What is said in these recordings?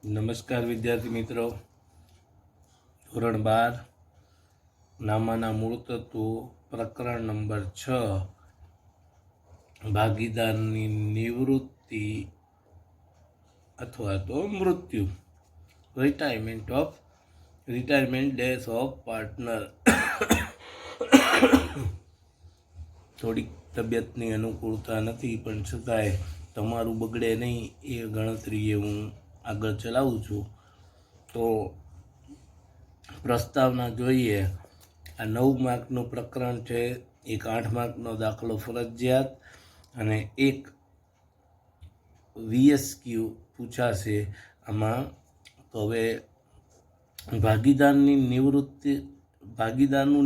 નમસ્કાર વિદ્યાર્થી મિત્રો, ધોરણ 12 નામાના મૂળ તત્વો પ્રકરણ નંબર 6 ભાગીદારની નિવૃત્તિ અથવા તો મૃત્યુ, રિટાયરમેન્ટ ડેથ ઓફ પાર્ટનર. થોડીક તબિયતની અનુકૂળતા નથી, પણ છતાંય તમારું બગડે નહીં એ ગણતરીએ હું આગળ ચલાવું છું. તો પ્રસ્તાવના જોઈએ. આ 9 માર્કનું પ્રકરણ છે. એક 8 માર્કનો દાખલો ફરજિયાત અને એક VSQ પૂછાશે આમાં. તો હવે ભાગીદારનું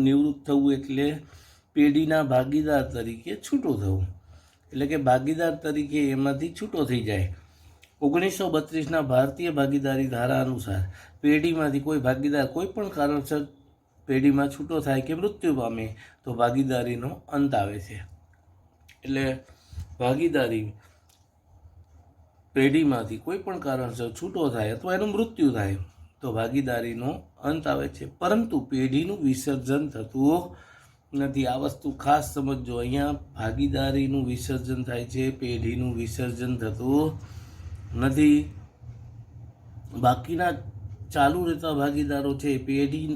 નિવૃત્ત થવું એટલે પેઢીના ભાગીદાર તરીકે છૂટું થવું, એટલે કે ભાગીદાર તરીકે એમાંથી છૂટો થઈ જાય. 1932ના ભારતીય ભાગીદારી ધારા અનુસાર પેઢીમાંથી કોઈ ભાગીદાર કોઈ પણ કારણસર પેઢીમાં છૂટો થાય કે મૃત્યુ પામે તો ભાગીદારીનો અંત આવે છે. એટલે ભાગીદારી પેઢીમાંથી કોઈ પણ કારણસર છૂટો થાય અથવા એનું મૃત્યુ થાય તો ભાગીદારીનો અંત આવે છે. પરંતુ પેઢીનું વિસર્જન થતું નથી. આ વસ્તુ ખાસ સમજજો. અહીંયા ભાગીદારીનું વિસર્જન થાય છે, પેઢીનું વિસર્જન થતું નથી. બાકીના ચાલુ રહેતા ભાગીદારો છે પેઢી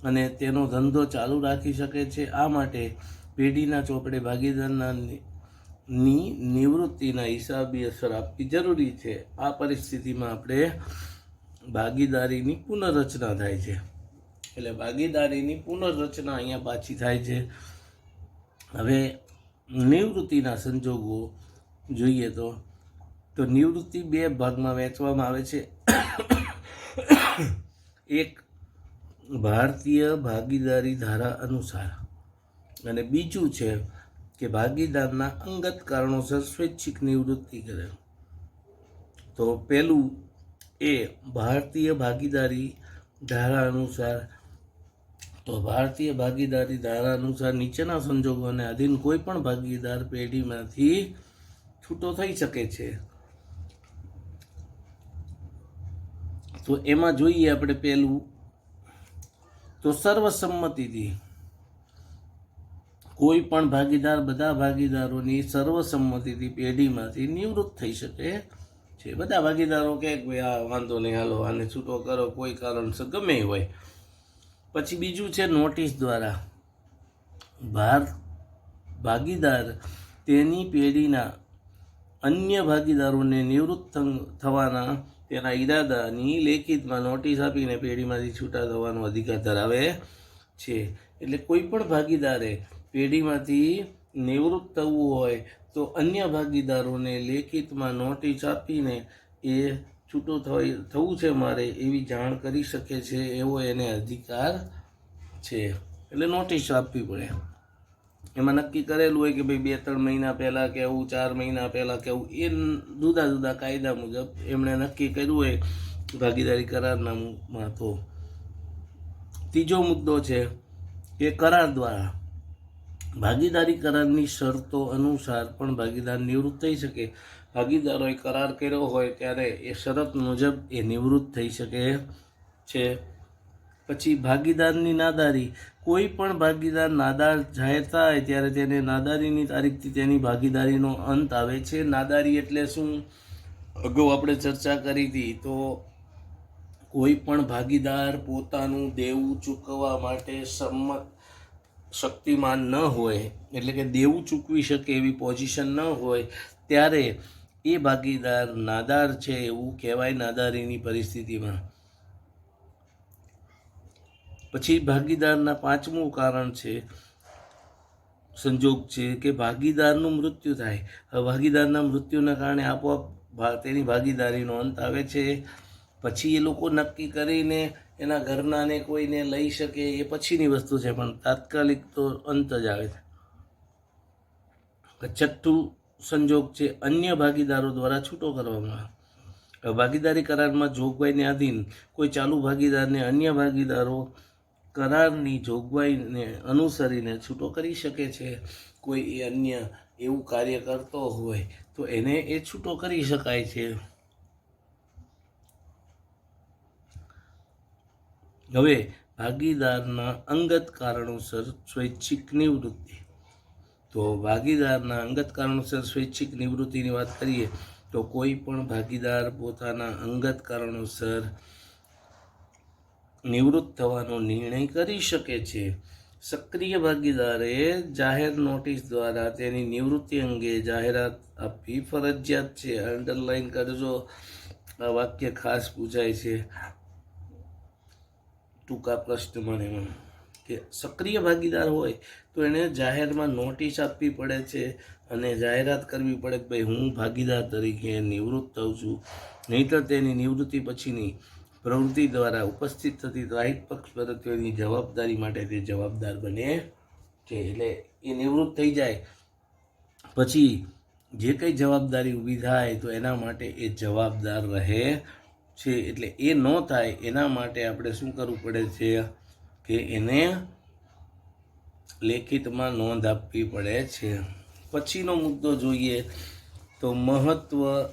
અને તેનો ધંધો ચાલુ રાખી શકે છે. આ માટે પેઢીના ચોપડે ભાગીદારના નિવૃત્તિના હિસાબી અસર આપવી જરૂરી છે. આ પરિસ્થિતિમાં આપણે ભાગીદારીની પુનર્રચના થાય છે. એટલે ભાગીદારીની પુનર્રચના અહીંયા પાછી થાય છે. હવે નિવૃત્તિના સંજોગો જોઈએ તો નિવૃત્તિ 2 ભાગમાં વહેંચવામાં આવે છે. એક ભારતીય ભાગીદારી ધારા અનુસાર અને બીજું છે કે ભાગીદારના અંગત કારણોસર સ્વૈચ્છિક નિવૃત્તિ કરે. તો પહેલું એ ભારતીય ભાગીદારી ધારા અનુસાર. તો ભારતીય ભાગીદારી ધારા અનુસાર નીચેના સંજોગોને આધીન કોઈ પણ ભાગીદાર પેઢીમાંથી છૂટો થઈ શકે છે. તો એમાં જોઈએ આપણે પહેલું તો સર્વસંમતિથી કોઈ પણ ભાગીદાર બધા ભાગીદારોની સર્વસંમતિથી પેઢીમાંથી નિવૃત્ત થઈ શકે છે. બધા ભાગીદારો કહે કે ભાઈ આ વાંધો નહીં, હાલો આને છૂટો કરો, કોઈ કારણસર ગમે હોય. પછી બીજું છે નોટિસ દ્વારા. ભાગીદાર તેની પેઢીના અન્ય ભાગીદારોને નિવૃત્ત થવાના તેના ઈરાદાની લેખિતમાં નોટિસ આપીને પેઢીમાંથી છૂટા થવાનો અધિકાર ધરાવે છે. એટલે કોઈ પણ ભાગીદારે પેઢીમાંથી નિવૃત્ત થવું હોય તો અન્ય ભાગીદારોને લેખિતમાં નોટિસ આપીને એ છૂટું થવું છે મારે એવી જાણ કરી શકે છે, એવો એને અધિકાર છે. એટલે નોટિસ આપવી પડે. એમાં નક્કી કરેલું હોય કે ભાઈ 2-3 મહિના પહેલાં કહેવું, 4 મહિના પહેલાં કહેવું, એ જુદા જુદા કાયદા મુજબ એમણે નક્કી કર્યું હોય ભાગીદારી કરારનામામાં. તો ત્રીજો મુદ્દો છે કે કરાર દ્વારા. ભાગીદારી કરારની શરતો અનુસાર પણ ભાગીદાર નિવૃત્ત થઈ શકે. ભાગીદારોએ કરાર કર્યો હોય ત્યારે એ શરત મુજબ એ નિવૃત્ત થઈ શકે છે. પછી ભાગીદારની નાદારી. કોઈ પણ ભાગીદાર નાદાર જાહેર થાય ત્યારે તેને નાદારીની તારીખથી તેની ભાગીદારીનો અંત આવે છે. નાદારી એટલે શું? અગાઉ આપણે ચર્ચા કરી હતી. તો કોઈ પણ ભાગીદાર પોતાનું દેવું ચૂકવવા માટે શક્તિમાન ન હોય, એટલે કે દેવું ચૂકવી શકે એવી પોઝિશન ન હોય, ત્યારે એ ભાગીદાર નાદાર છે એવું કહેવાય નાદારીની પરિસ્થિતિમાં. પછી ભાગીદારના 5મું કારણ છે, સંજોગ છે કે ભાગીદારનું મૃત્યુ થાય. હવે ભાગીદારના મૃત્યુના કારણે આપોઆપ તેની ભાગીદારીનો અંત આવે છે. પછી એ લોકો નક્કી કરીને એના ઘરનાને કોઈને લઈ શકે એ પછીની વસ્તુ છે, પણ તાત્કાલિક તો અંત જ આવે છે. 6થું સંજોગ છે અન્ય ભાગીદારો દ્વારા છૂટો કરવામાં. ભાગીદારી કરારમાં જોગવાઈને આધીન કોઈ ચાલુ ભાગીદારને અન્ય ભાગીદારો કરારની જોગવાઈને અનુસરીને છૂટો કરી શકે છે. કોઈ અન્ય એવું કાર્ય કરતો હોય તો એને એ છૂટો કરી શકાય છે. હવે ભાગીદારના અંગત કારણોસર સ્વૈચ્છિક નિવૃત્તિ. તો ભાગીદારના અંગત કારણોસર સ્વૈચ્છિક નિવૃત્તિની વાત કરીએ તો કોઈ પણ ભાગીદાર પોતાના અંગત કારણોસર નિવૃત્ત થવાનો નિર્ણય કરી શકે છે. સક્રિય ભાગીદારે જાહેર નોટિસ દ્વારા તેની નિવૃત્તિ અંગે જાહેરાત આપવી ફરજિયાત છે. અંડરલાઈન કરજો, આ વાક્ય ખાસ પૂછાય છે ટૂંકા પ્રશ્ન મને, કે સક્રિય ભાગીદાર હોય તો એને જાહેરમાં નોટિસ આપવી પડે છે અને જાહેરાત કરવી પડે કે ભાઈ હું ભાગીદાર તરીકે નિવૃત્ત થઉં છું, નહીંતર તેની નિવૃત્તિ પછીની પ્રવૃત્તિ દ્વારા ઉપસ્થિત થતી રાહિત પક્ષ પ્રત્યેની જવાબદારી માટે તે જવાબદાર બને છે. એટલે એ નિવૃત્ત થઈ જાય પછી જે કંઈ જવાબદારી ઊભી થાય તો એના માટે એ જવાબદાર રહે છે. એટલે એ ન થાય એના માટે આપણે શું કરવું પડે છે કે એને લેખિતમાં નોંધ આપવી પડે છે. પછીનો મુદ્દો જોઈએ તો મહત્વની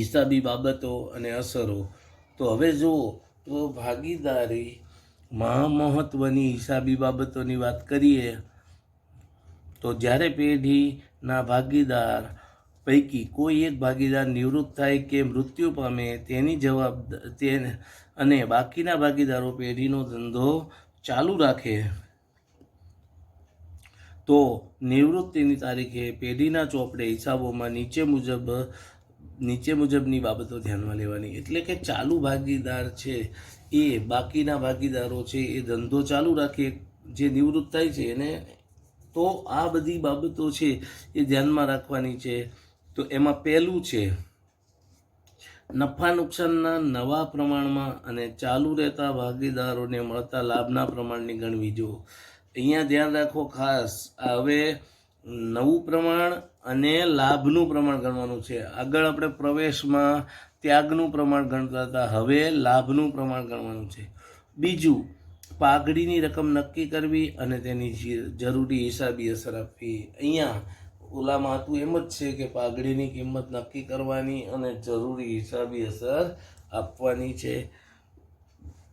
હિસાબી બાબતો અને અસરો. તો હવે જુઓ તો ભાગીદારીમાં મહત્વની હિસાબી બાબતોની વાત કરીએ તો જ્યારે પેઢીના ભાગીદાર પૈકી કોઈ એક ભાગીદાર નિવૃત્ત થાય કે મૃત્યુ પામે અને બાકીના ભાગીદારો પેઢીનો ધંધો ચાલુ રાખે તો નિવૃત્તિની તારીખે પેઢીના ચોપડે હિસાબોમાં નીચે મુજબની બાબતો ધ્યાનમાં લેવાની. એટલે કે ચાલુ ભાગીદાર છે એ બાકીના ભાગીદારો છે એ ધંધો ચાલુ રાખે, જે નિવૃત્ત થાય છે એને, તો આ બધી બાબતો છે એ ધ્યાનમાં રાખવાની છે. તો એમાં પહેલું છે નફા નુકસાનના નવા પ્રમાણમાં અને ચાલુ રહેતા ભાગીદારોને મળતા લાભના પ્રમાણની ગણવી. જો અહીંયા ધ્યાન રાખો ખાસ, હવે નવું પ્રમાણ અને લાભનું પ્રમાણ ગણવાનું છે. આગળ આપણે પ્રવેશમાં ત્યાગનું પ્રમાણ ગણતા હતા, હવે લાભનું પ્રમાણ ગણવાનું છે. બીજું, પાઘડીની રકમ નક્કી કરવી અને તેની જરૂરી હિસાબી અસર આપવી. અહીંયા ઓલામાં હતું એમ જ છે કે પાઘડીની કિંમત નક્કી કરવાની અને જરૂરી હિસાબી અસર આપવાની છે.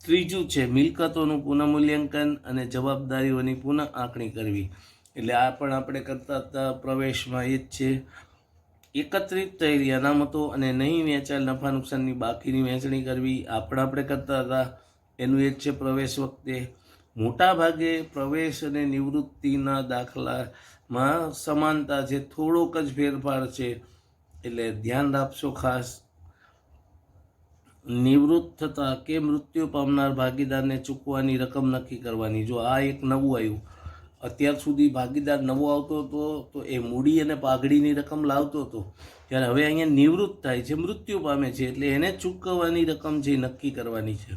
ત્રીજું છે મિલકતોનું પુનઃમૂલ્યાંકન અને જવાબદારીઓની પુનઃ આંકણી કરવી. એટલે આ પણ આપણે કરતા હતા પ્રવેશમાં એ જ છે. એકત્રિત થયેલી અનામતો અને નહીં વેચાયેલ નફા નુકસાનની બાકીની વહેંચણી કરવી, આ પણ આપણે કરતા હતા, એનું એ જ છે પ્રવેશ વખતે. મોટા ભાગે પ્રવેશ અને નિવૃત્તિના દાખલામાં સમાનતા છે, થોડોક જ ફેરફાર છે, એટલે ધ્યાન રાખશો ખાસ. નિવૃત્ત થતા કે મૃત્યુ પામનાર ભાગીદારને ચૂકવાની રકમ નક્કી કરવાની. જો આ એક નવું આવ્યું, અત્યાર સુધી ભાગીદાર નવો આવતો હતો તો એ મૂડી અને પાઘડીની રકમ લાવતો હતો, ત્યારે હવે અહીંયા નિવૃત્ત થાય છે, મૃત્યુ પામે છે, એટલે એને ચૂકવવાની રકમ જે નક્કી કરવાની છે.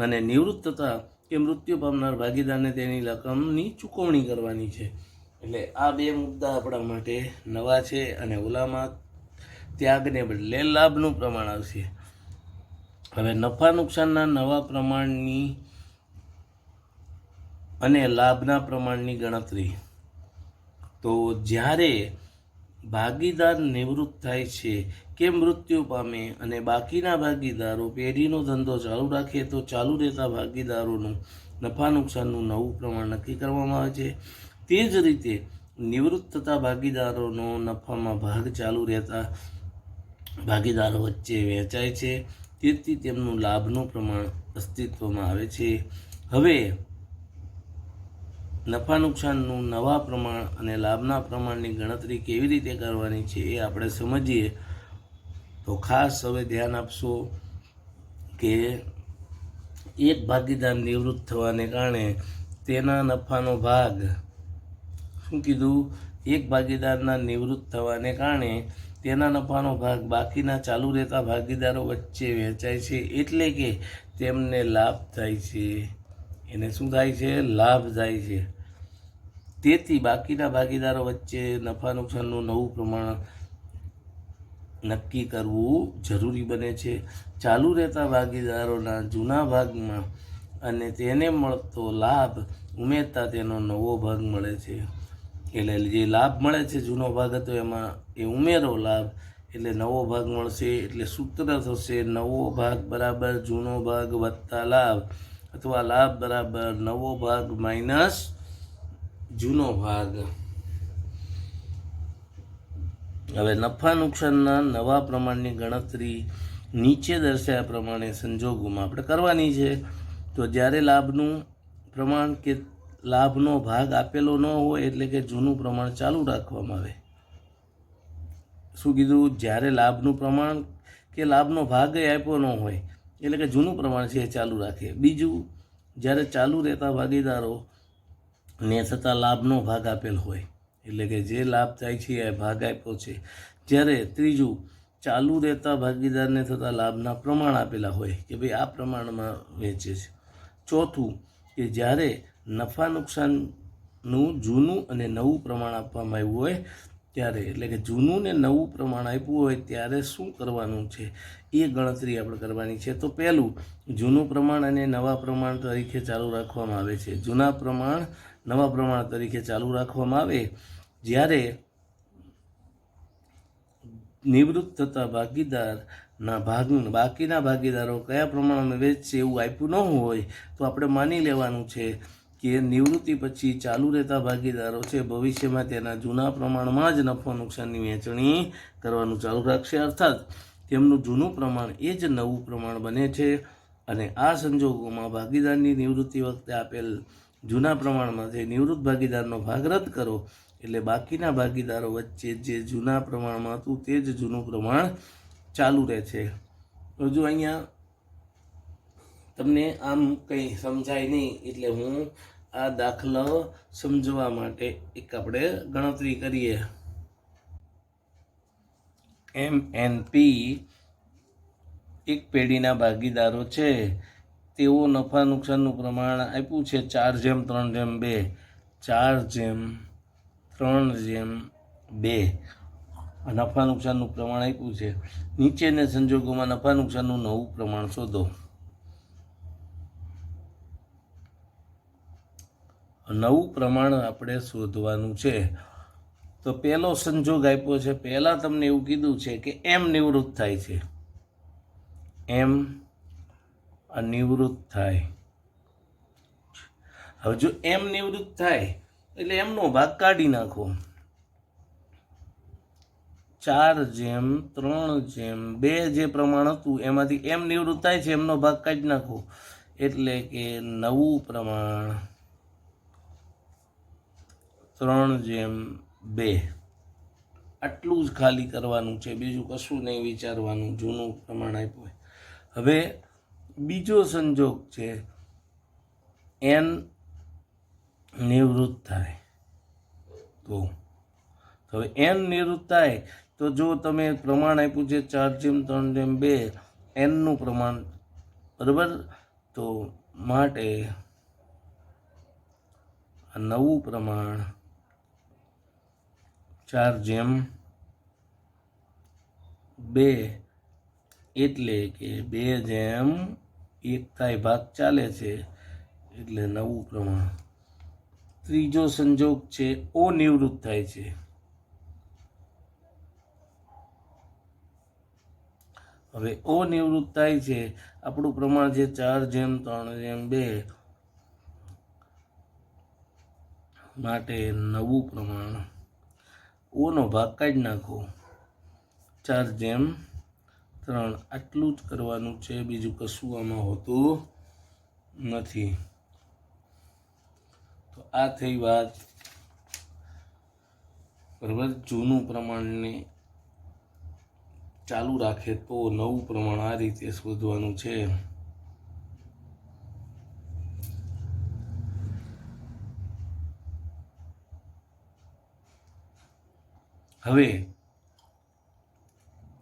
અને નિવૃત્ત થતા કે મૃત્યુ પામનાર ભાગીદારને તેની રકમની ચૂકવણી કરવાની છે. એટલે આ બે મુદ્દા આપણા માટે નવા છે. અને ઓલામાં ત્યાગને બદલે લાભનું પ્રમાણ આવશે. હવે નફા નુકસાનના નવા પ્રમાણની અને લાભના પ્રમાણની ગણતરી. તો જ્યારે ભાગીદાર નિવૃત્ત થાય છે કે મૃત્યુ પામે અને બાકીના ભાગીદારો પેઢીનો ધંધો ચાલુ રાખે તો ચાલુ રહેતા ભાગીદારોનું નફા નુકસાનનું નવું પ્રમાણ નક્કી કરવામાં આવે છે. તે જ રીતે નિવૃત્ત થતા ભાગીદારોનો નફામાં ભાગ ચાલુ રહેતા ભાગીદારો વચ્ચે વહેંચાય છે, તેથી તેમનું લાભનું પ્રમાણ અસ્તિત્વમાં આવે છે. હવે નફા નુકસાનનું નવા પ્રમાણ અને લાભના પ્રમાણની ગણતરી કેવી રીતે કરવાની છે એ આપણે સમજીએ. તો ખાસ હવે ધ્યાન આપશો કે એક ભાગીદાર નિવૃત્ત થવાને કારણે તેના નફાનો ભાગ, શું કીધું, એક ભાગીદારના નિવૃત્ત થવાને કારણે તેના નફાનો ભાગ બાકીના ચાલુ રહેતા ભાગીદારો વચ્ચે વહેંચાય છે, એટલે કે તેમને લાભ થાય છે. એને શું થાય છે? લાભ થાય છે. તેથી બાકીના ભાગીદારો વચ્ચે નફા નુકસાનનું નવું પ્રમાણ નક્કી કરવું જરૂરી બને છે. ચાલુ રહેતા ભાગીદારોના જૂના ભાગમાં અને તેને મળતો લાભ ઉમેરતા તેનો નવો ભાગ મળે છે. એટલે જે લાભ મળે છે જૂનો ભાગ હતો એમાં એ ઉમેરો લાભ, એટલે નવો ભાગ મળશે. એટલે સૂત્ર થશે નવો ભાગ બરાબર જૂનો ભાગ વત્તા લાભ, અથવા લાભ બરાબર નવો ભાગ માઇનસ જૂનો ભાગ. હવે નફા નુકસાનના નવા પ્રમાણની ગણતરી નીચે દર્શાવ્યા પ્રમાણે સંજોગોમાં આપણે કરવાની છે. તો જ્યારે લાભનું પ્રમાણ કે લાભનો ભાગ આપેલો ન હોય એટલે કે જૂનું પ્રમાણ ચાલુ રાખવામાં આવે. શું કીધું? જ્યારે લાભનું પ્રમાણ કે લાભનો ભાગ આપ્યો ન હોય એટલે કે જૂનું પ્રમાણ છે એ ચાલુ રાખે. બીજું, જ્યારે ચાલુ રહેતા ભાગીદારોને થતાં લાભનો ભાગ આપેલ હોય એટલે કે જે લાભ થાય છે એ ભાગ આપ્યો છે. જ્યારે ત્રીજું, ચાલુ રહેતા ભાગીદારને થતા લાભના પ્રમાણ આપેલા હોય કે ભાઈ આ પ્રમાણમાં વેચે છે. ચોથું, કે જ્યારે નફા નુકસાનનું જૂનું અને નવું પ્રમાણ આપવામાં આવ્યું હોય ત્યારે, એટલે કે જૂનું ને નવું પ્રમાણ આપ્યું હોય ત્યારે શું કરવાનું છે એ ગણતરી આપણે કરવાની છે. તો પહેલું, જૂનું પ્રમાણ અને નવા પ્રમાણ તરીકે ચાલુ રાખવામાં આવે છે. જૂના પ્રમાણ નવા પ્રમાણ તરીકે ચાલુ રાખવામાં આવે જ્યારે નિવૃત્ત થતા ભાગીદારના બાકીના ભાગીદારો કયા પ્રમાણમાં વેચશે એવું આપ્યું ન હોય તો આપણે માની લેવાનું છે કે નિવૃત્તિ પછી ચાલુ રહેતા ભાગીદારો છે ભવિષ્યમાં તેના જૂના પ્રમાણમાં જ નફો નુકસાનની વહેંચણી કરવાનું ચાલુ રાખશે. અર્થાત તેમનું જૂનું પ્રમાણ એ જ નવું પ્રમાણ બને છે. અને આ સંજોગોમાં ભાગીદારની નિવૃત્તિ વખતે આપેલ જૂના પ્રમાણમાંથી નિવૃત્ત ભાગીદારનો ભાગ રદ કરો એટલે બાકીના ભાગીદારો વચ્ચે જે જૂના પ્રમાણમાં હતું તે જ જૂનું પ્રમાણ ચાલુ રહે છે. હજુ અહીંયા તમને આમ કંઈ સમજાય નહીં એટલે હું આ દાખલો સમજવા માટે એક આપણે ગણતરી કરીએ. MNP એક પેઢીના ભાગીદારો છે. તેઓ નફા નુકસાનનું પ્રમાણ આપ્યું છે 4:3:2, 4:3:2 નફા નુકસાનનું પ્રમાણ આપ્યું છે. નીચેના સંજોગોમાં નફા નુકસાનનું નવું પ્રમાણ શોધો. નવું પ્રમાણ આપણે શોધવાનું છે. તો પહેલો સંજોગ આપ્યો છે. પહેલાં તમને એવું કીધું છે કે M નિવૃત્ત થાય છે. M અનિવૃત્ત થાય. હવે જો M નિવૃત્ત થાય એટલે એમનો ભાગ કાઢી નાખો. 4:3:2 જે પ્રમાણ હતું એમાંથી M નિવૃત્ત થાય છે, એમનો ભાગ કાઢી નાખો એટલે કે નવું પ્રમાણ 3:2. આટલું જ ખાલી કરવાનું છે, બીજું કશું નહીં વિચારવાનું. જૂનું પ્રમાણ આપ્યું. હવે બીજો સંજોગ છે N નિવૃત્ત થાય. તો હવે N નિવૃત્ત થાય તો જો તમે પ્રમાણ આપ્યું છે 4:3:2 Nનું પ્રમાણ, બરાબર, તો માટે આ નવું પ્રમાણ 4:2 એટલે કે 2:1 થાય, ભાગ ચાલે છે એટલે નવું પ્રમાણ. ત્રીજો સંજોગ છે O નિવૃત્ત થાય છે. હવે O નિવૃત્ત થાય છે, આપણું પ્રમાણ છે 4:3:2 માટે નવું પ્રમાણ O નો ભાગ કાઢી નાખો 4:3. આટલું જ કરવાનું છે, બીજું કશું આમાં હોતું નથી. તો આ થઈ વાત, બરાબર. જૂનું પ્રમાણને ચાલુ રાખે તો નવું પ્રમાણ આ રીતે શોધવાનું છે. હવે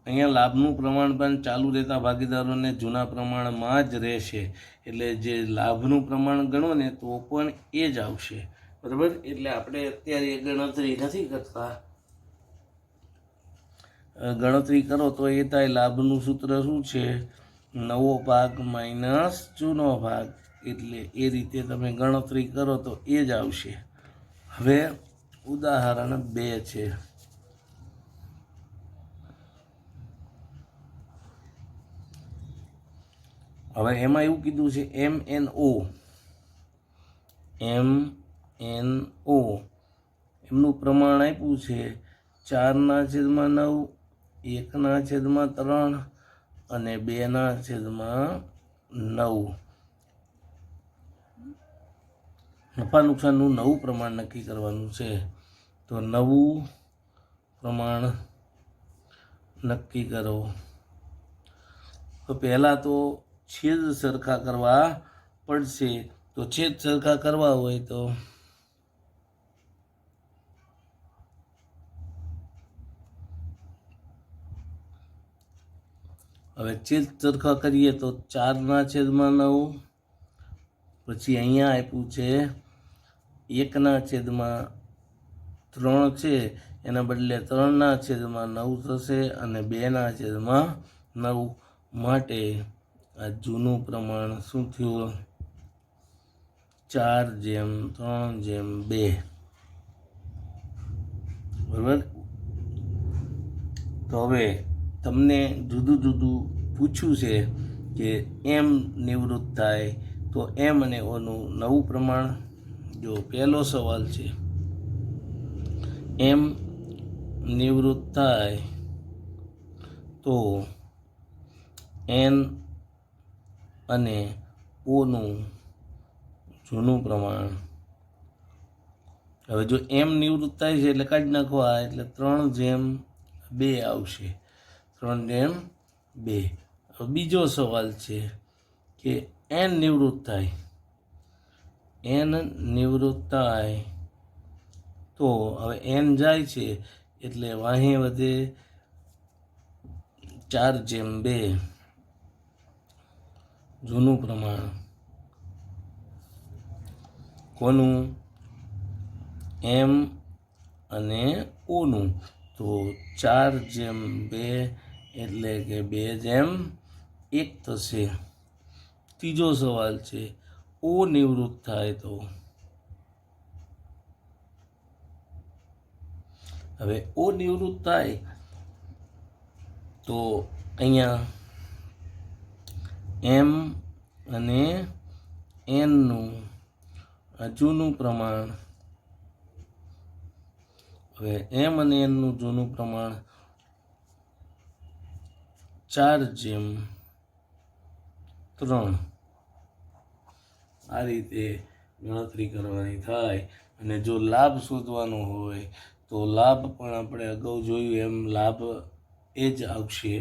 અહીંયા લાભનું પ્રમાણ પણ ચાલુ રહેતા ભાગીદારોને જૂના પ્રમાણમાં જ રહેશે. એટલે જે લાભનું પ્રમાણ ગણો ને તો પણ એ જ આવશે, બરાબર. એટલે આપણે અત્યારે ગણતરી નથી કરતા. ગણતરી કરો તો એ થાય લાભનું સૂત્ર શું છે? નવો ભાગ માઇનસ જૂનો ભાગ. એટલે એ રીતે તમે ગણતરી કરો તો એ જ આવશે. હવે ઉદાહરણ 2 છે. હવે એમાં એવું કીધું છે MNO એમનું પ્રમાણ આપ્યું છે 4/9, 1/3 અને 2/9. નફા નુકસાનનું નવું પ્રમાણ નક્કી કરવાનું છે. તો નવું પ્રમાણ નક્કી કરો. તો પહેલાં તો છેદ સરખા કરવા પડશે. તો છેદ સરખા કરવા હોય તો હવે છેદ સરખા કરીએ તો 4/9, પછી અહીંયા આપ્યું છે 1/3 છે, એના બદલે 3/9 થશે અને 2/9 માટે આ જૂનું પ્રમાણ શું થયું? 4/3/2. બરાબર. તો હવે તમને જુદું જુદું પૂછ્યું છે કે એમ નિવૃત્ત થાય તો એમ અને ઓનું નવું પ્રમાણ. જો પહેલો સવાલ છે એમ નિવૃત્ત થાય તો એન અને ઓનું જૂનું પ્રમાણ. હવે જો એમ નિવૃત્ત થાય છે એટલે કાઢી નાખવા, એટલે 3/2 આવશે. 3/2. હવે બીજો સવાલ છે કે એન નિવૃત્ત થાય. એન નિવૃત્ત થાય તો હવે એન જાય છે એટલે વાહે વધે 4/2 જૂનું પ્રમાણ. કોનું? એમ અને ઓનું. તો 4/2 એટલે કે 2/1 થશે. ત્રીજો સવાલ છે ઓ નિવૃત્ત થાય તો. હવે ઓ નિવૃત્ત થાય તો અહીંયા એમ અને એનનું જૂનું પ્રમાણ. હવે એમ અને એનનું જૂનું પ્રમાણ 4/3. આ રીતે ગણતરી કરવાની થાય. અને જો લાભ શોધવાનો હોય તો લાભ પણ આપણે અગાઉ જોયું એમ લાભ એ જ આવશે.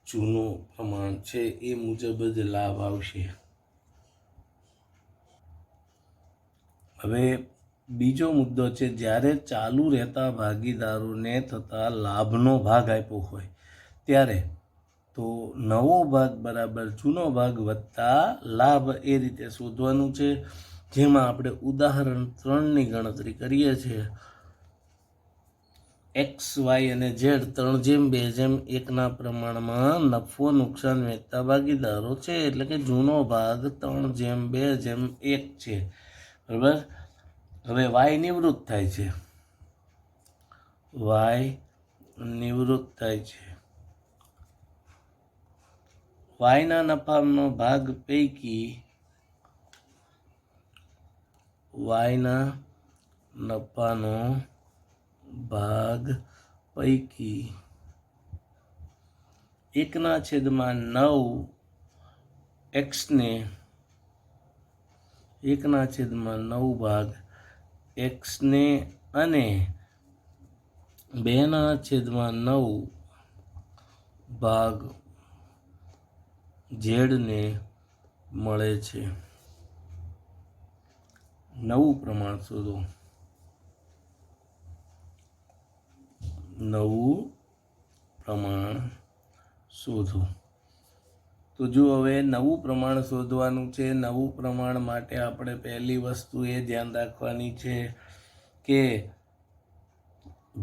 જૂનું પ્રમાણ છે એ મુજબ જ લાભ આવશે. હવે બીજો મુદ્દો છે જ્યારે ચાલુ રહેતા ભાગીદારોને થતા લાભનો ભાગ આપ્યો હોય ત્યારે તો નવો ભાગ બરાબર જૂનો ભાગ વત્તા લાભ એ રીતે શોધવાનું છે. જેમાં આપણે ઉદાહરણ 3ની ગણતરી કરીએ છીએ. એક્સ, વાય અને ઝેડ 3/2/1 પ્રમાણમાં નફો નુકસાન વેચતા ભાગીદારો છે. એટલે કે જૂનો ભાગ 3/2/1 છે. બરાબર. હવે વાય નિવૃત્ત થાય છે. વાય નિવૃત્ત થાય છે. વાયના નફાનો ભાગ પૈકી વાયના નફાનો ભાગ પૈકી 1/9 એક્સને 1/9 ભાગ એક્સને અને 2/9 ભાગ ઝેડને મળે છે. નવું પ્રમાણ શોધો. નવું પ્રમાણ શોધો. તો જો હવે નવું પ્રમાણ શોધવાનું છે. નવું પ્રમાણ માટે આપણે પહેલી વસ્તુ એ ધ્યાન રાખવાની છે કે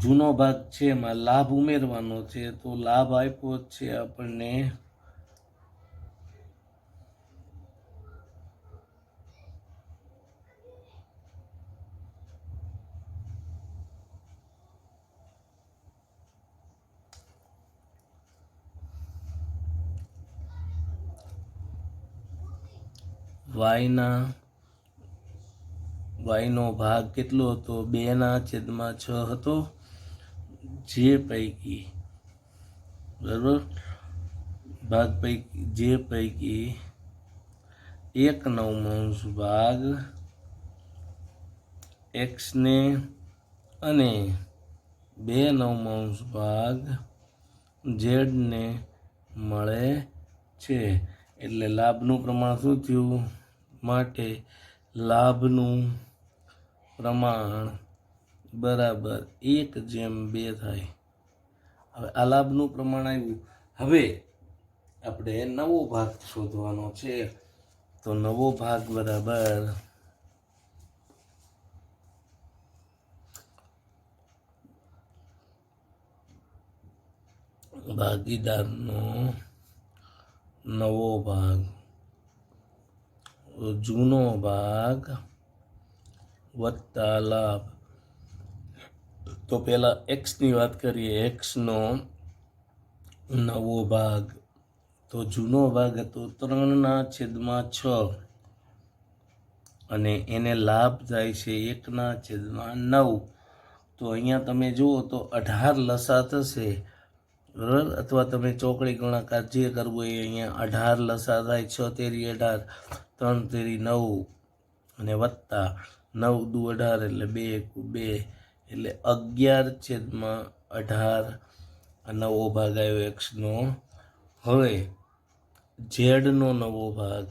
જૂનો ભાગ છે એમાં લાભ ઉમેરવાનો છે. તો લાભ આપ્યો જ છે આપણને વાયનો ભાગ કેટલો હતો? 2/6 હતો. જે પૈકી બરાબર જે પૈકી 1/9 ભાગ એક્સને અને 2/9 ભાગ ઝેડને મળે છે. એટલે લાભનું પ્રમાણ શું થયું? માટે લાભનું પ્રમાણ બરાબર 1/2 થાય. હવે આ લાભનું પ્રમાણ આવ્યું. હવે આપણે નવો ભાગ શોધવાનો છે. તો નવો ભાગ બરાબર ભાગીદારનો નવો ભાગ જૂનો ભાગ વત્તા લાભ. તો પહેલા એક્સની વાત કરીએ. એક્સનો નવો ભાગ, તો જૂનો ભાગ હતો 3/6 અને એને લાભ થાય છે 1/9. તો અહીંયા તમે જુઓ તો 18 લસા થશે બરાબર. અથવા તમે ચોકડી ગુણાકાર જે કરવું એ અહીંયા 18 લસા થાય. 6 તેરી 18, 3 તેરી 9 અને વત્તા 9 દુ 18 એટલે 2 2 એટલે 11/18 આ નવો ભાગ આવ્યો એક્સનો. હવે ઝેડનો નવો ભાગ,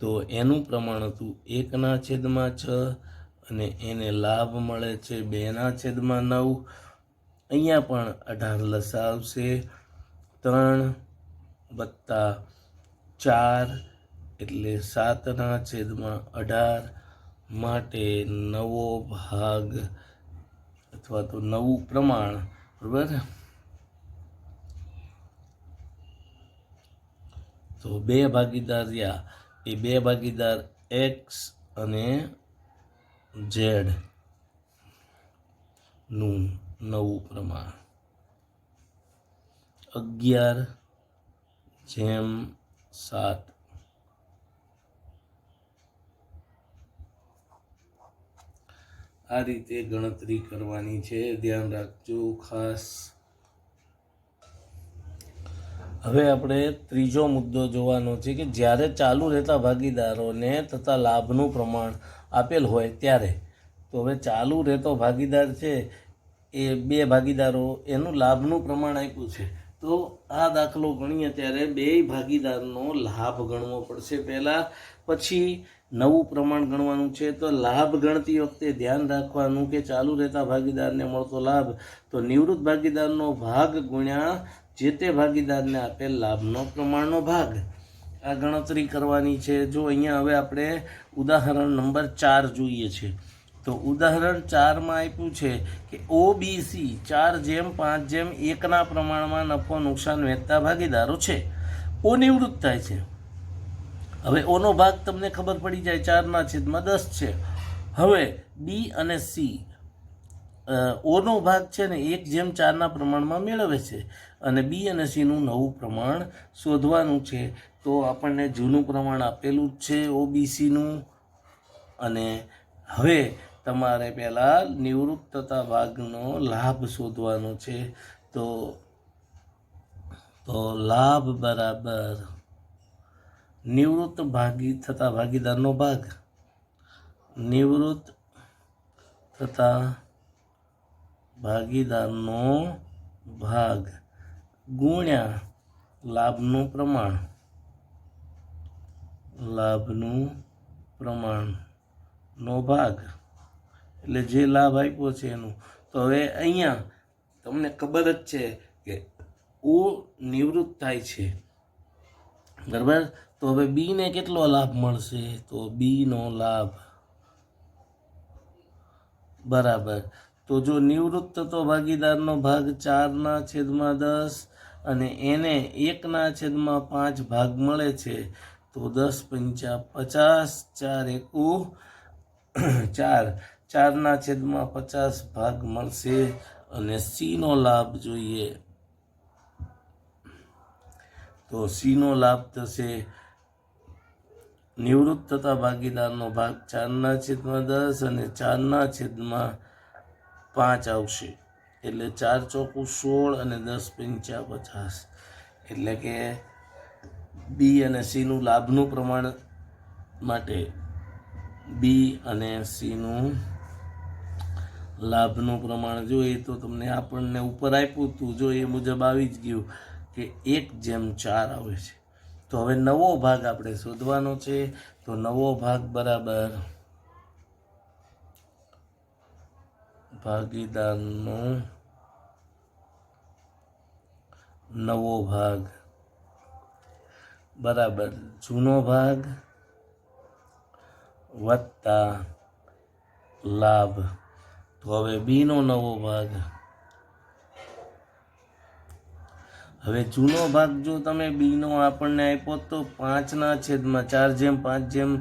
તો એનું પ્રમાણ હતું 1/6 અને એને લાભ મળે છે 2/9. અહીંયા પણ 18 લસા આવશે. 3 વત્તા 4 એટલે 7/18 માટે નવો ભાગ અથવા તો નવું પ્રમાણ બરાબર. તો 2 ભાગીદાર રહ્યા. એ 2 ભાગીદાર એક્સ અને ઝેડ નું નવું પ્રમાણ 11/7. આ રીતે ગણતરી કરવાની છે, ધ્યાન રાખજો ખાસ. હવે આપણે ત્રીજો મુદ્દો જોવાનો છે કે જ્યારે ચાલુ રહેતા ભાગીદારોને તથા લાભનું પ્રમાણ આપેલ હોય ત્યારે. તો હવે ચાલુ રહેતો ભાગીદાર છે એ 2 ભાગીદારો, એનું લાભનું પ્રમાણ આપ્યું છે. તો આ દાખલો ગણીએ ત્યારે 2 ભાગીદારનો લાભ ગણવો પડશે પહેલાં, પછી નવું પ્રમાણ ગણવાનું છે. તો લાભ ગણતી વખતે ધ્યાન રાખવાનું કે ચાલુ રહેતા ભાગીદારને મળતો લાભ તો નિવૃત્ત ભાગીદારનો ભાગ ગુણ્યા જે તે ભાગીદારને આપેલ લાભનો પ્રમાણનો ભાગ. આ ગણતરી કરવાની છે. જો અહીંયા હવે આપણે ઉદાહરણ નંબર 4 જોઈએ છે. તો ઉદાહરણ 4માં આપ્યું છે કે ઓબીસી 4/5/1 પ્રમાણમાં નફો નુકસાન વહેંચતા ભાગીદારો છે. ઓ નિવૃત્ત થાય છે. હવે ઓનો ભાગ તમને ખબર પડી જાય 4/10 છે. હવે બી અને સી ઓનો ભાગ છે ને 1/4 પ્રમાણમાં મેળવે છે અને બી અને સીનું નવું પ્રમાણ શોધવાનું છે. તો આપણને જૂનું પ્રમાણ આપેલું જ છે ઓબીસીનું. અને હવે તમારે પહેલાં નિવૃત્ત થતા ભાગનો લાભ શોધવાનો છે. તો લાભ બરાબર નિવૃત્ત થતા ભાગીદારનો ભાગ, નિવૃત્ત થતા ભાગીદારનો ભાગ ગુણ્યા લાભનું પ્રમાણનો ભાગ, એટલે જે લાભ આપ્યો છે એનું. તો હવે અહીંયા તમને ખબર જ છે કે ઓ નિવૃત્ત થાય છે બરાબર. તો હવે બીને કેટલો લાભ મળશે? તો બીનો લાભ બરાબર. તો જો નિવૃત્ત થતો ભાગીદારનો ભાગ 4/10 અને એને 1/5 ભાગ મળે છે. તો 10×5 = 4 4/50 ભાગ મળશે. અને સીનો લાભ જોઈએ તો સીનો લાભ થશે નિવૃત્ત થતા ભાગીદારનો ભાગ 4/10 અને 4/5 આવશે, એટલે 4 ચોકું 16 અને 10 પંચા 50, એટલે કે બી અને સીનું લાભનું પ્રમાણ માટે બી અને સીનું લાભનું પ્રમાણ જોઈએ તો તમને આપણને ઉપર આપ્યું હતું, જો એ મુજબ આવી જ ગયું કે 1/4 આવે છે. તો હવે નવો ભાગ આપણે શોધવાનો છે. તો નવો ભાગ બરાબર ભાગીદારનો નવો ભાગ બરાબર જૂનો ભાગ વત્તા લાભ. તો હવે બીનો નવો ભાગ, હવે જૂનો ભાગ જો તમે બીનો આપણને આપ્યો તો 5/4/5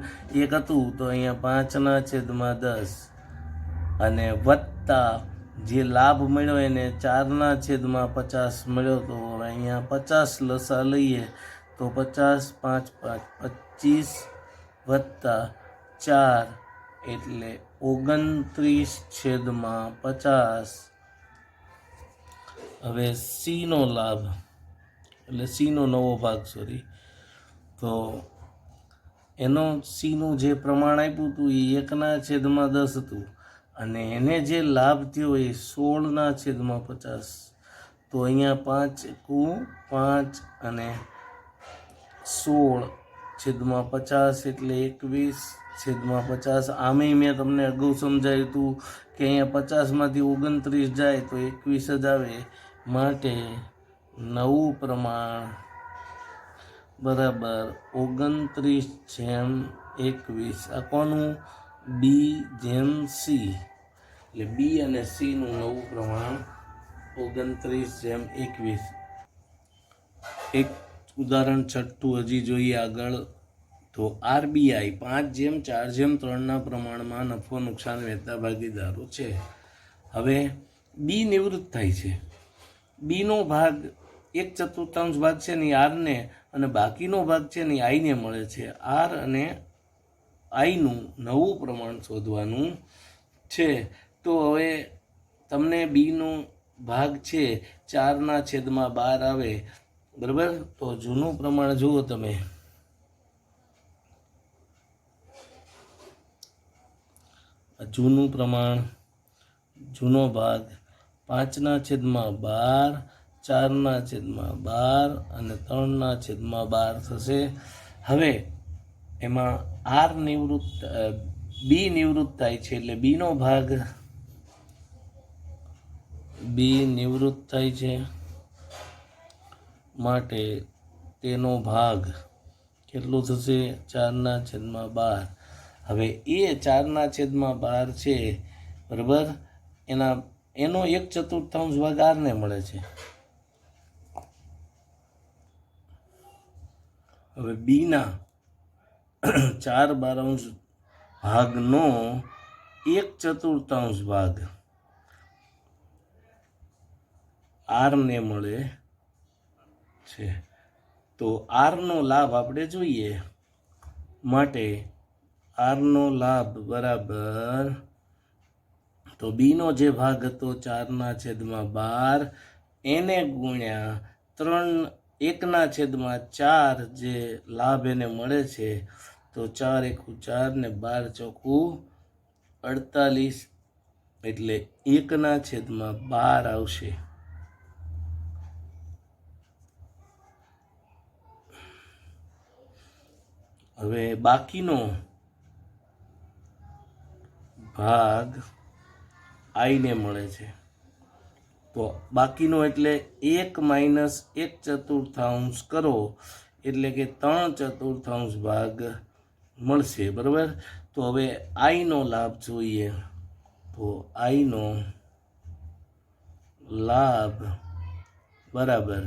હતું, તો અહીંયા 5/10 અને વત્તા જે લાભ મળ્યો એને 4/50 મળ્યો, તો અહીંયા 50 લસા લઈએ તો 50 5 5 25 વત્તા 4 એટલે 29/50. હવે સીનો લાભ એટલે સીનો નવો ભાગ તો એનો સીનું જે પ્રમાણ આપ્યું હતું એ 1/10 હતું અને એને જે લાભ થયો એ 16/50. તો અહીંયા 5 અને 16/50 એટલે 21/50. આમે મેં તમને અગાઉ સમજાવ્યું હતું કે અહીંયા 50માંથી 29 જાય તો 21 જ આવે, માટે નવું પ્રમાણ બરાબર 29/21. આ કોનું? B/C, એટલે બી અને સીનું નવું પ્રમાણ 29/21. એક ઉદાહરણ છઠ્ઠું હજી જોઈએ આગળ. તો આરબીઆઈ 5/4/3 પ્રમાણમાં નફો નુકસાન વહેતા ભાગીદારો છે. હવે બી નિવૃત્ત થાય છે. બીનો ભાગ 1/4 ભાગ છે ને આરને, અને બાકીનો ભાગ છે ને આઈને મળે છે. આર અને આઈનું નવું પ્રમાણ શોધવાનું છે. તો હવે તમને બીનો ભાગ છે 4/12 આવે, બરાબર. તો જૂનું પ્રમાણ જુઓ તમે, જૂનું પ્રમાણ જૂનો ભાગ 5/12 4/12 અને 3/12 થશે. હવે એમાં આર નિવૃત્ત બી નિવૃત્ત થાય છે, એટલે બીનો ભાગ બી નિવૃત્ત થાય છે, માટે તેનો ભાગ કેટલું થશે? 4/12. હવે એ 4/12 છે, બરાબર, એનો 1/4 ભાગ આરને મળે છે. હવે બીના 4/12 ભાગનો 1/4 ભાગ આરને મળે છે. તો આરનો લાભ આપણે જોઈએ, માટે આરનો લાભ બરાબર, તો બીનો જે ભાગ હતો 4/12 એને ગુણ્યા 1/4 જે લાભ એને મળે છે. તો 4 × 4 ને 12 × 48, એટલે 1/12 આવશે. હવે બાકીનો ભાગ આઈને મળે છે. તો બાકીનો એટલે 1 - 1/4 કરો એટલે કે 3/4 ભાગ મળશે, બરાબર. તો હવે આઈનો લાભ જોઈએ. તો આઈનો લાભ બરાબર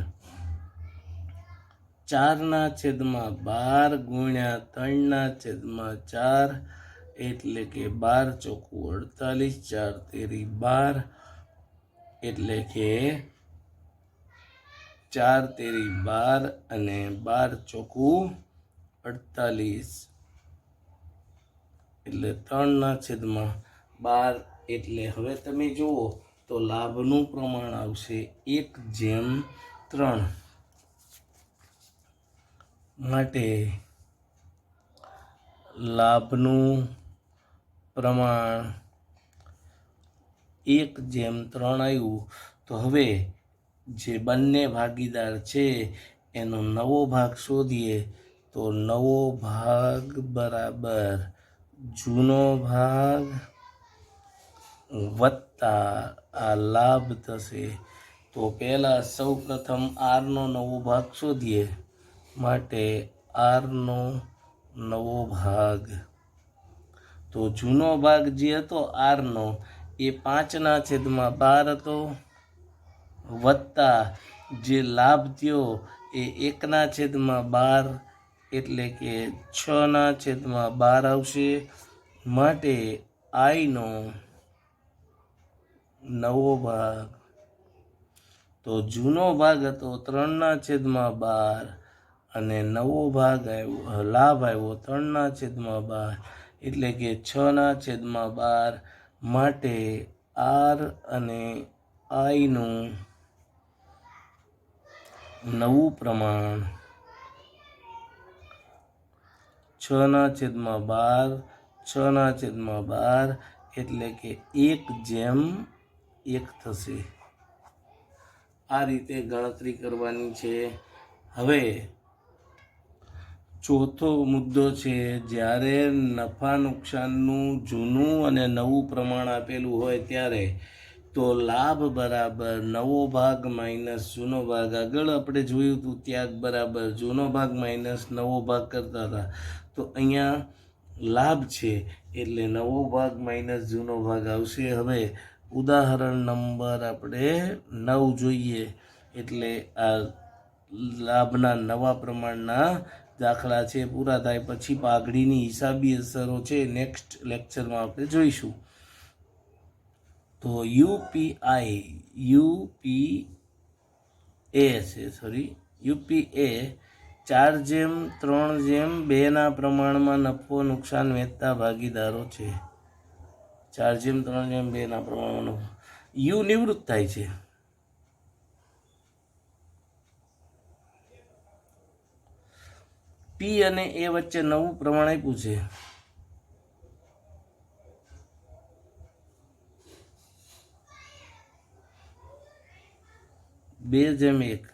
4/12 ગુણ્યા 3/4, એટલે કે 12 × 48 4 × 13 12, એટલે કે 4 તેરી 12 અને 12 ચોકું 48 એટલે 3/12. એટલે હવે તમે જુઓ તો લાભનું પ્રમાણ આવશે 1/3. માટે લાભનું પ્રમાણ 1/3 આવ્યું. તો હવે જે બંને ભાગીદાર છે એનો નવો ભાગ શોધીએ. તો નવો ભાગ બરાબર જૂનો ભાગ વત્તા આ લાભ થશે. તો પહેલા સૌ પ્રથમ આરનો નવો ભાગ શોધીએ. માટે આરનો નવો ભાગ, તો જૂનો ભાગ જે હતો આરનો એ 5/12 હતો, વત્તા જે લાભ થયો એ 1/12 એટલે કે 6/12 આવશે. માટે આઈનો નવો ભાગ, તો જૂનો ભાગ હતો 3/12 અને નવો ભાગ આવ્યો લાભ આવ્યો 3/12 એટલે કે 6/12. માટે આર અને આઈનું નવું પ્રમાણ 6/12 6/12 એટલે કે 1/1 થશે. આ રીતે ગણતરી કરવાની છે. હવે ચોથો મુદ્દો છે, જ્યારે નફા નુકસાનનું જૂનું અને નવું પ્રમાણ આપેલું હોય ત્યારે તો લાભ બરાબર નવો ભાગ માઇનસ જૂનો ભાગ. આગળ આપણે જોયું હતું ત્યાગ બરાબર જૂનો ભાગ માઇનસ નવો ભાગ કરતા હતા. તો અહીંયા લાભ છે એટલે નવો ભાગ માઇનસ જૂનો ભાગ આવશે. હવે ઉદાહરણ નંબર આપણે 9 જોઈએ. એટલે આ લાભના નવા પ્રમાણના દાખલા છે પૂરા થાય પછી પાઘડીની હિસાબી અસરો છે નેક્સ્ટ લેક્ચરમાં આપણે જોઈશું. તો યુપીએ 4/3/2 પ્રમાણમાં નફો નુકસાન વહેંચતા ભાગીદારો છે. 4/3/2 પ્રમાણમાં યુ નિવૃત્ત થાય છે. પી અને એ વચ્ચે નવું પ્રમાણ આપ્યું છે. બે જેમ એક.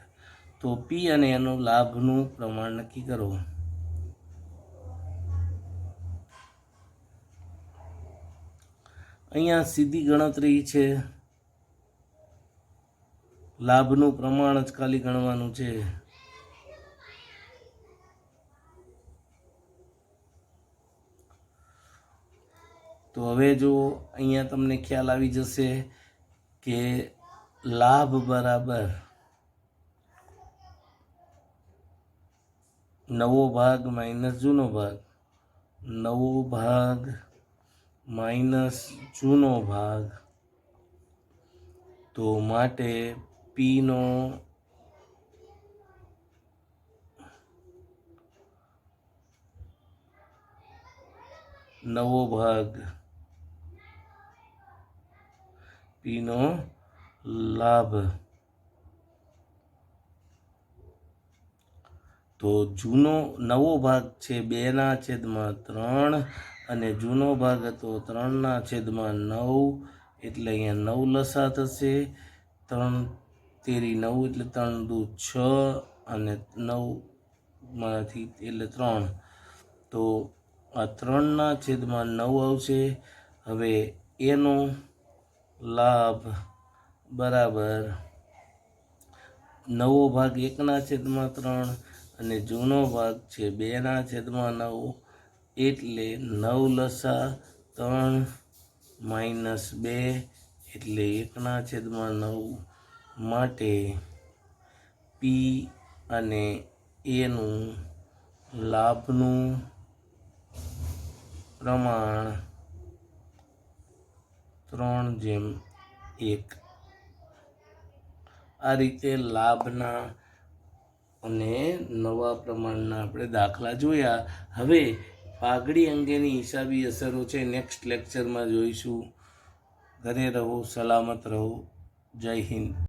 તો પી અને એનું લાભનું પ્રમાણ નક્કી કરો. અહીંયા સીધી ગણતરી છે, લાભનું પ્રમાણ જ ખાલી ગણવાનું છે. તો હવે જો અહીંયા તમને ખ્યાલ આવી જશે કે લાભ બરાબર નવો ભાગ માઇનસ જૂનો ભાગ, નવો ભાગ માઇનસ જૂનો ભાગ. તો માટે પીનો નવો ભાગ, પીનો લાભ. તો જૂનો નવો ભાગ છે 2/3 અને જૂનો ભાગ હતો 3/9 એટલે અહીંયા 9 લસા થશે. 3 તેરી 9 એટલે 3 દુ 6 અને 9માંથી એટલે 3. તો આ 3/9 આવશે. હવે એનો લાભ બરાબર નવો ભાગ 1/3 અને જૂનો ભાગ છે 2/9 એટલે 9 લસા 3 - 2 એટલે 1/9. માટે પી અને એનું લાભનું પ્રમાણ 3/1. આ રીતે લાભના અને નવા પ્રમાણના આપણે દાખલા જોયા. હવે પાઘડી અંગેની હિસાબી અસરો છે નેક્સ્ટ લેક્ચરમાં જોઈશું. ઘરે રહો, સલામત રહો. જય હિન્દ.